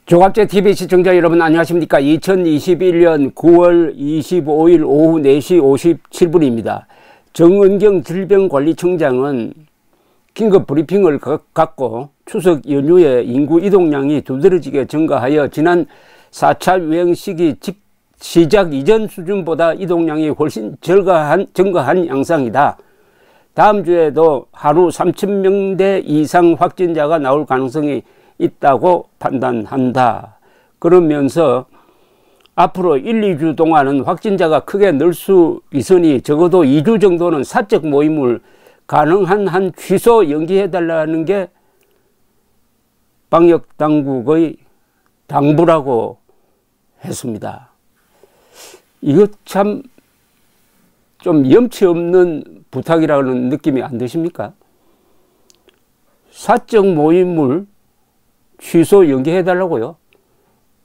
종합제 TV 시청자 여러분 안녕하십니까. 2021년 9월 25일 오후 4시 57분입니다. 정은경 질병관리청장은 긴급 브리핑을 갖고 추석 연휴에 인구 이동량이 두드러지게 증가하여 지난 4차 유행 시기 시작 이전 수준보다 이동량이 훨씬 증가한 양상이다. 다음 주에도 하루 3,000명대 이상 확진자가 나올 가능성이 있다고 판단한다. 그러면서 앞으로 1, 2주 동안은 확진자가 크게 늘 수 있으니 적어도 2주 정도는 사적 모임을 가능한 한 취소 연기해달라는 게 방역당국의 당부라고 했습니다. 이거 참 좀 염치 없는 부탁이라는 느낌이 안 드십니까? 사적 모임을 취소 연기해달라고요?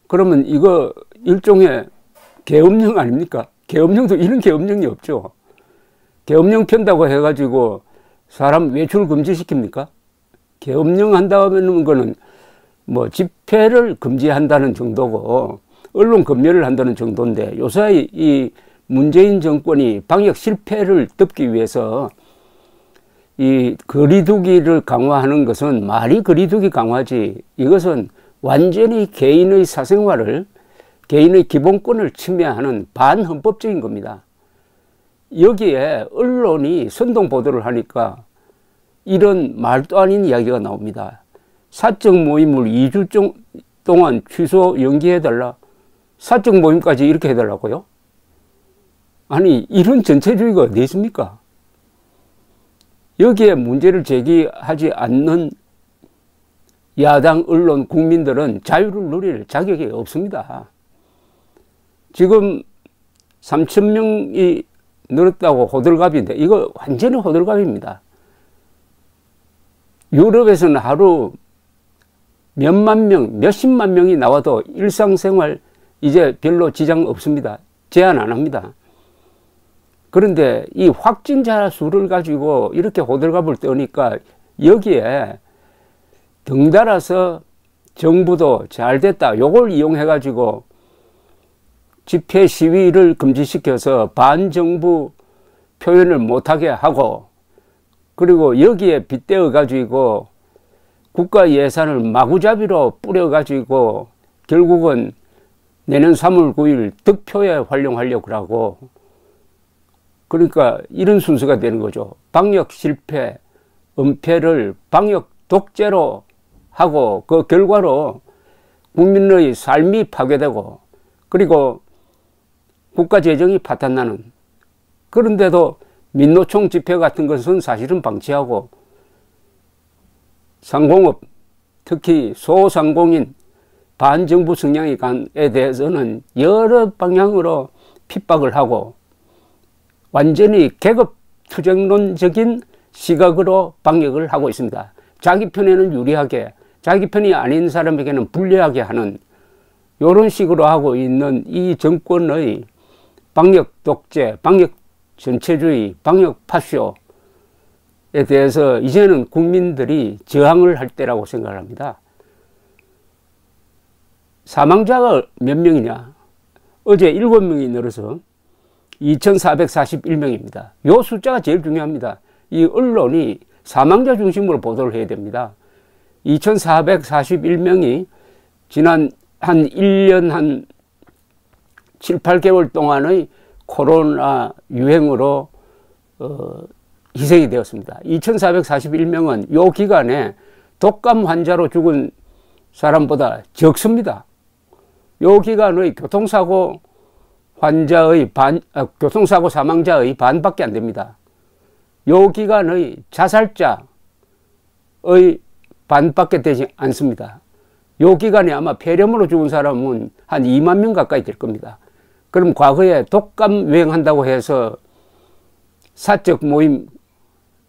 그러면 이거 일종의 계엄령 아닙니까? 계엄령도 이런 계엄령이 없죠. 계엄령 편다고 해가지고 사람 외출 금지시킵니까? 계엄령 한다는 거는 뭐 집회를 금지한다는 정도고 언론 검열을 한다는 정도인데 요새 이 문재인 정권이 방역 실패를 덮기 위해서 이 거리두기를 강화하는 것은 말이 거리두기 강화지, 이것은 완전히 개인의 사생활을, 개인의 기본권을 침해하는 반헌법적인 겁니다. 여기에 언론이 선동보도를 하니까 이런 말도 아닌 이야기가 나옵니다. 사적 모임을 2주 동안 취소 연기해달라. 사적 모임까지 이렇게 해달라고요? 아니, 이런 전체주의가 어디 있습니까? 여기에 문제를 제기하지 않는 야당, 언론, 국민들은 자유를 누릴 자격이 없습니다. 지금 3,000명이 늘었다고 호들갑인데 이거 완전히 호들갑입니다. 유럽에서는 하루 몇만 명, 몇십만 명이 나와도 일상생활 이제 별로 지장 없습니다. 제한 안 합니다. 그런데 이 확진자 수를 가지고 이렇게 호들갑을 떠니까 여기에 덩달아서 정부도 잘 됐다, 요걸 이용해 가지고 집회 시위를 금지시켜서 반정부 표현을 못하게 하고, 그리고 여기에 빗대어 가지고 국가 예산을 마구잡이로 뿌려 가지고 결국은 내년 3월 9일 득표에 활용하려고 하고, 그러니까 이런 순서가 되는 거죠. 방역 실패, 은폐를 방역 독재로 하고 그 결과로 국민의 삶이 파괴되고 그리고 국가 재정이 파탄나는, 그런데도 민노총 집회 같은 것은 사실은 방치하고 상공업, 특히 소상공인 반정부 성향에 대해서는 여러 방향으로 핍박을 하고 완전히 계급 투쟁론적인 시각으로 방역을 하고 있습니다. 자기 편에는 유리하게, 자기 편이 아닌 사람에게는 불리하게 하는 이런 식으로 하고 있는 이 정권의 방역 독재, 방역 전체주의, 방역 파쇼에 대해서 이제는 국민들이 저항을 할 때라고 생각합니다. 사망자가 몇 명이냐? 어제 7명이 늘어서 2,441명입니다. 이 숫자가 제일 중요합니다. 이 언론이 사망자 중심으로 보도를 해야 됩니다. 2,441명이 지난 한 1년 한 7, 8개월 동안의 코로나 유행으로 희생이 되었습니다. 2,441명은 이 기간에 독감 환자로 죽은 사람보다 적습니다. 이 기간의 교통사고 환자의 교통사고 사망자의 반밖에 안 됩니다. 이 기간의 자살자의 반밖에 되지 않습니다. 이 기간에 아마 폐렴으로 죽은 사람은 한 2만 명 가까이 될 겁니다. 그럼 과거에 독감 유행한다고 해서 사적 모임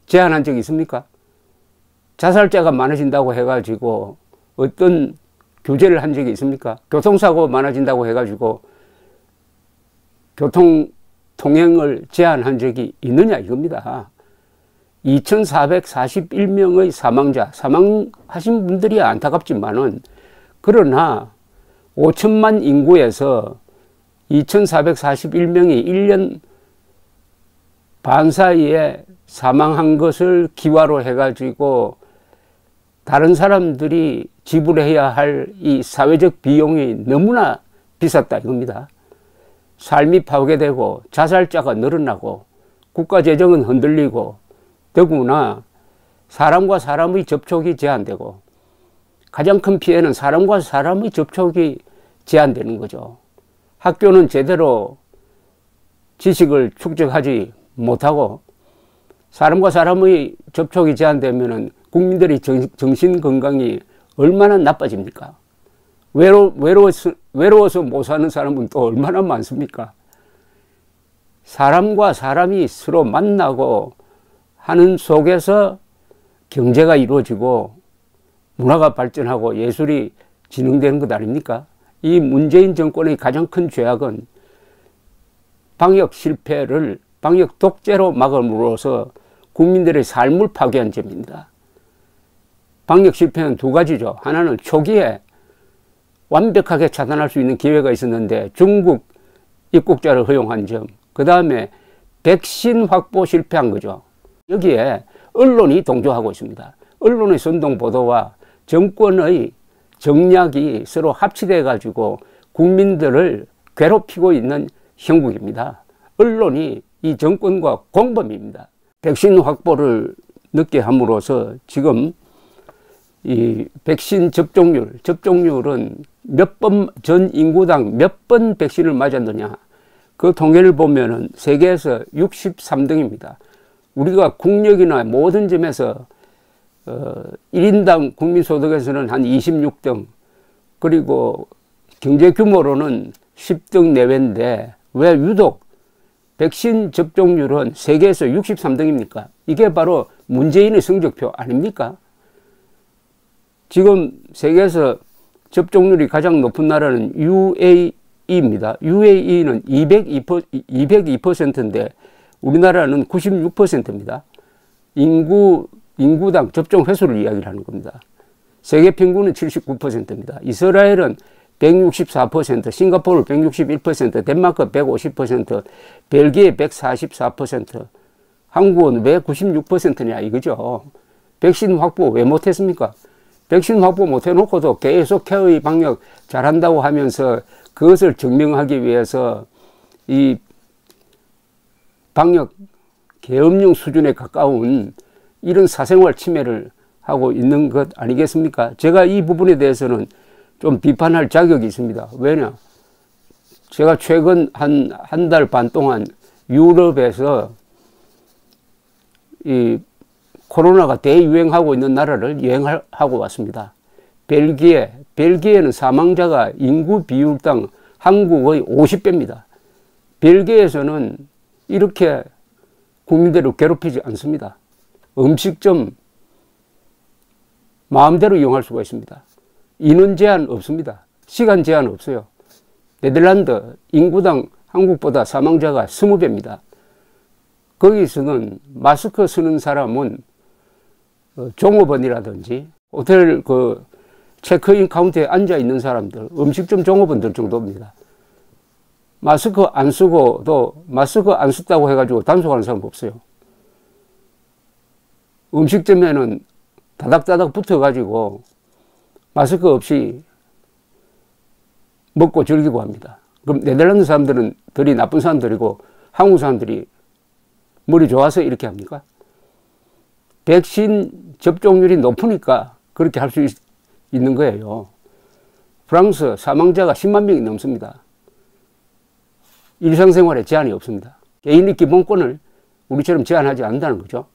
제한한 적이 있습니까? 자살자가 많아진다고 해가지고 어떤 규제를 한 적이 있습니까? 교통사고 많아진다고 해가지고 교통 통행을 제한한 적이 있느냐 이겁니다. 2,441명의 사망하신 분들이 안타깝지만은, 그러나 5천만 인구에서 2,441명이 1년 반 사이에 사망한 것을 기화로 해가지고 다른 사람들이 지불해야 할 이 사회적 비용이 너무나 비쌌다 이겁니다. 삶이 파괴되고 자살자가 늘어나고 국가 재정은 흔들리고 더구나 사람과 사람의 접촉이 제한되고 가장 큰 피해는 사람과 사람의 접촉이 제한되는 거죠. 학교는 제대로 지식을 축적하지 못하고 사람과 사람의 접촉이 제한되면 국민들의 정신 건강이 얼마나 나빠집니까? 외로워서 못 사는 사람은 또 얼마나 많습니까? 사람과 사람이 서로 만나고 하는 속에서 경제가 이루어지고 문화가 발전하고 예술이 진흥되는 것 아닙니까? 이 문재인 정권의 가장 큰 죄악은 방역 실패를 방역 독재로 막음으로써 국민들의 삶을 파괴한 점입니다. 방역 실패는 두 가지죠. 하나는 초기에 완벽하게 차단할 수 있는 기회가 있었는데 중국 입국자를 허용한 점, 그 다음에 백신 확보 실패한 거죠. 여기에 언론이 동조하고 있습니다. 언론의 선동 보도와 정권의 정략이 서로 합치돼 가지고 국민들을 괴롭히고 있는 형국입니다. 언론이 이 정권과 공범입니다. 백신 확보를 늦게 함으로써 지금 이 백신 접종률은 전 인구당 몇 번 백신을 맞았느냐, 그 통계를 보면은 세계에서 63등입니다. 우리가 국력이나 모든 점에서 1인당 국민소득에서는 한 26등, 그리고 경제 규모로는 10등 내외인데 왜 유독 백신 접종률은 세계에서 63등입니까? 이게 바로 문재인의 성적표 아닙니까? 지금 세계에서 접종률이 가장 높은 나라는 UAE입니다. UAE는 202%인데 우리나라는 96%입니다. 인구당 접종 횟수를 이야기를 하는 겁니다. 세계 평균은 79%입니다. 이스라엘은 164%, 싱가포르 161%, 덴마크 150%, 벨기에 144%, 한국은 왜 96%냐 이거죠. 백신 확보 왜 못했습니까? 백신 확보 못해놓고도 계속 케어의 방역 잘한다고 하면서 그것을 증명하기 위해서 이 방역 계엄령 수준에 가까운 이런 사생활 침해를 하고 있는 것 아니겠습니까? 제가 이 부분에 대해서는 좀 비판할 자격이 있습니다. 왜냐? 제가 최근 한 달 반 동안 유럽에서 이 코로나가 대유행하고 있는 나라를 여행하고 왔습니다. 벨기에는 사망자가 인구 비율당 한국의 50배입니다. 벨기에에서는 이렇게 국민들을 괴롭히지 않습니다. 음식점 마음대로 이용할 수가 있습니다. 인원 제한 없습니다. 시간 제한 없어요. 네덜란드 인구당 한국보다 사망자가 20배입니다. 거기서는 마스크 쓰는 사람은 종업원이라든지 호텔 그 체크인 카운터에 앉아 있는 사람들, 음식점 종업원들 정도입니다. 마스크 안 쓰고도 마스크 안 썼다고 해가지고 단속하는 사람 없어요. 음식점에는 다닥다닥 붙어가지고 마스크 없이 먹고 즐기고 합니다. 그럼 네덜란드 사람들은 덜이 나쁜 사람들이고 한국 사람들이 머리 좋아서 이렇게 합니까? 백신 접종률이 높으니까 그렇게 할 수 있는 거예요. 프랑스 사망자가 10만 명이 넘습니다. 일상생활에 제한이 없습니다. 개인의 기본권을 우리처럼 제한하지 않는다는 거죠.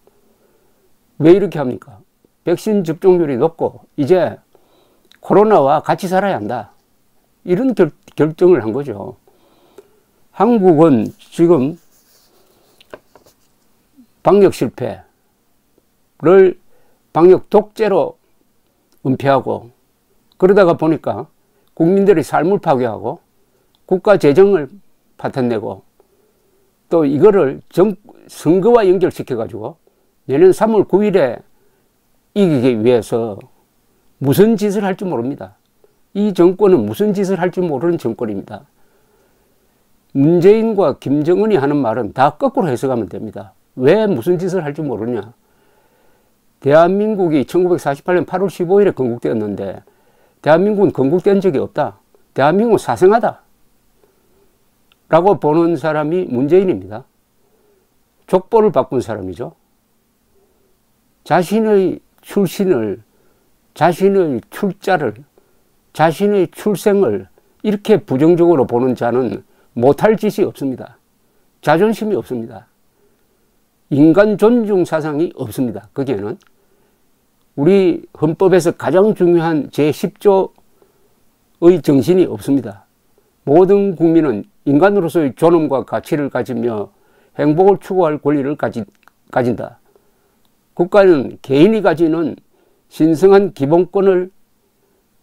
왜 이렇게 합니까? 백신 접종률이 높고 이제 코로나와 같이 살아야 한다. 이런 결정을 한 거죠. 한국은 지금 방역 실패를 방역 독재로 은폐하고 그러다가 보니까 국민들의 삶을 파괴하고 국가 재정을 파탄내고 또 이거를 선거와 연결시켜 가지고 내년 3월 9일에 이기기 위해서 무슨 짓을 할지 모릅니다. 이 정권은 무슨 짓을 할 줄 모르는 정권입니다. 문재인과 김정은이 하는 말은 다 거꾸로 해석하면 됩니다. 왜 무슨 짓을 할 줄 모르냐. 대한민국이 1948년 8월 15일에 건국되었는데 대한민국은 건국된 적이 없다. 대한민국은 사생하다. 라고 보는 사람이 문재인입니다. 족보를 바꾼 사람이죠. 자신의 출신을, 자신의 출자를, 자신의 출생을 이렇게 부정적으로 보는 자는 못할 짓이 없습니다. 자존심이 없습니다. 인간 존중 사상이 없습니다. 거기에는 우리 헌법에서 가장 중요한 제10조의 정신이 없습니다. 모든 국민은 인간으로서의 존엄과 가치를 가지며 행복을 추구할 권리를 가진다. 국가는 개인이 가지는 신성한 기본권을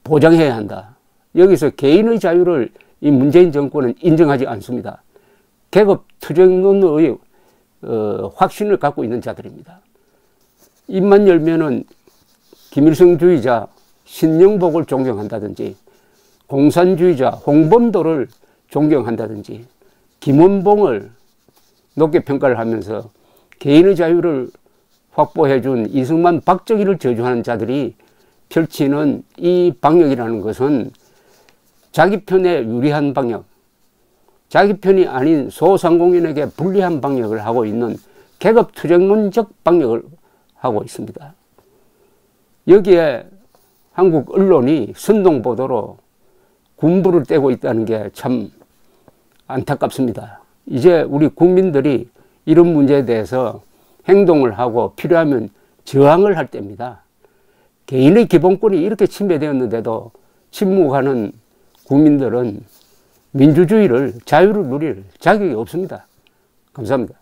보장해야 한다. 여기서 개인의 자유를 이 문재인 정권은 인정하지 않습니다. 계급 투쟁론의 확신을 갖고 있는 자들입니다. 입만 열면은 김일성주의자 신영복을 존경한다든지 공산주의자 홍범도를 존경한다든지 김원봉을 높게 평가를 하면서 개인의 자유를 확보해준 이승만 박정희를 저주하는 자들이 펼치는 이 방역이라는 것은 자기 편에 유리한 방역, 자기 편이 아닌 소상공인에게 불리한 방역을 하고 있는 계급투쟁론적 방역을 하고 있습니다. 여기에 한국 언론이 선동보도로 군부를 떼고 있다는 게 참 안타깝습니다. 이제 우리 국민들이 이런 문제에 대해서 행동을 하고 필요하면 저항을 할 때입니다. 개인의 기본권이 이렇게 침해되었는데도 침묵하는 국민들은 민주주의를, 자유를 누릴 자격이 없습니다. 감사합니다.